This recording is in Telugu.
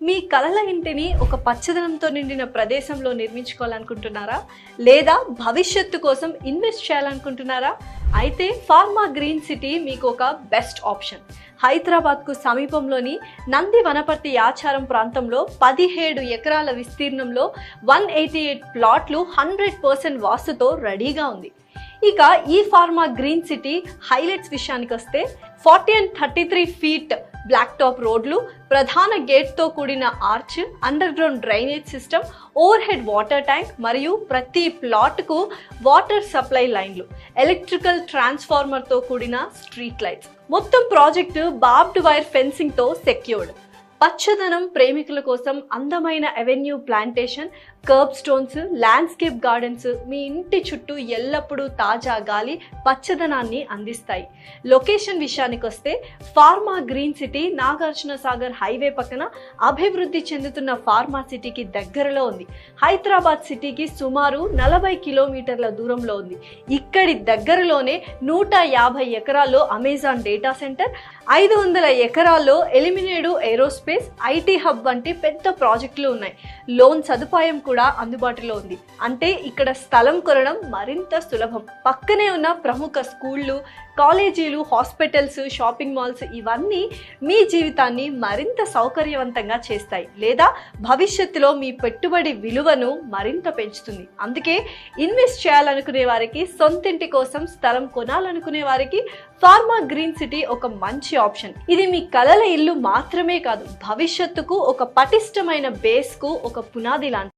మీ కలల ఇంటిని ఒక పచ్చదనంతో నిండిన ప్రదేశంలో నిర్మించుకోవాలనుకుంటున్నారా? లేదా భవిష్యత్తు కోసం ఇన్వెస్ట్ చేయాలనుకుంటున్నారా? అయితే ఫార్మా గ్రీన్ సిటీ మీకు ఒక బెస్ట్ ఆప్షన్. హైదరాబాద్కు సమీపంలోని నంది వనపర్తి యాచారం ప్రాంతంలో 17 ఎకరాల విస్తీర్ణంలో 188 ప్లాట్లు 100% వాస్తుతో రెడీగా ఉంది. ఇక ఈ ఫార్మా గ్రీన్ సిటీ హైలైట్స్ విషయానికి వస్తే 40 and 33 ఫీట్ బ్లాక్ టాప్ రోడ్లు, ప్రధాన గేట్తో కూడిన arch, under ground drainage system, over head water tank మరియు ప్రతి ప్లాట్కు వాటర్ సప్లై లైన్లు, ఎలక్ట్రికల్ ట్రాన్స్ఫార్మర్తో కూడిన స్ట్రీట్ లైట్స్. మొత్తం ప్రాజెక్టు బార్బ్డ్ వైర్ ఫెన్సింగ్తో సెక్యూర్డ్. పచ్చదనం ప్రేమికుల కోసం అందమైన avenue plantation, curb stones, landscape gardens మీ ఇంటి చుట్టూ ఎల్లప్పుడూ తాజా గాలి, పచ్చదనాన్ని అందిస్తాయి. లొకేషన్ విషయానికి వస్తే pharma green city Nagarjuna Sagar highway పక్కన అభివృద్ధి చెందుతున్న ఫార్మా సిటీకి దగ్గరలో ఉంది. హైదరాబాద్ సిటీకి సుమారు 40 కిలోమీటర్ల దూరంలో ఉంది. ఇక్కడి దగ్గరలోనే 150 ఎకరాల్లో అమెజాన్ డేటా సెంటర్, 500 ఎకరాల్లో ఎలిమినేడు ఏరోస్పేస్, ఐటీ హబ్ వంటి పెద్ద ప్రాజెక్టులు ఉన్నాయి. లోన్ సదుపాయం కూడా అందుబాటులో ఉంది. అంటే ఇక్కడ స్థలం కొనడం మరింత సులభం. పక్కనే ఉన్న ప్రముఖ స్కూళ్ళు, కాలేజీలు, హాస్పిటల్స్, షాపింగ్ మాల్స్ ఇవన్నీ మీ జీవితాన్ని మరింత సౌకర్యవంతంగా చేస్తాయి, లేదా భవిష్యత్తులో మీ పెట్టుబడి విలువను మరింత పెంచుతుంది. అందుకే ఇన్వెస్ట్ చేయాలనుకునే వారికి, సొంతింటి కోసం స్థలం కొనాలనుకునే వారికి ఫార్మా గ్రీన్ సిటీ ఒక మంచి ఆప్షన్. ఇది మీ కలల ఇల్లు మాత్రమే కాదు, భవిష్యత్తుకు ఒక పటిష్టమైన బేస్కు ఒక పునాది లాంటి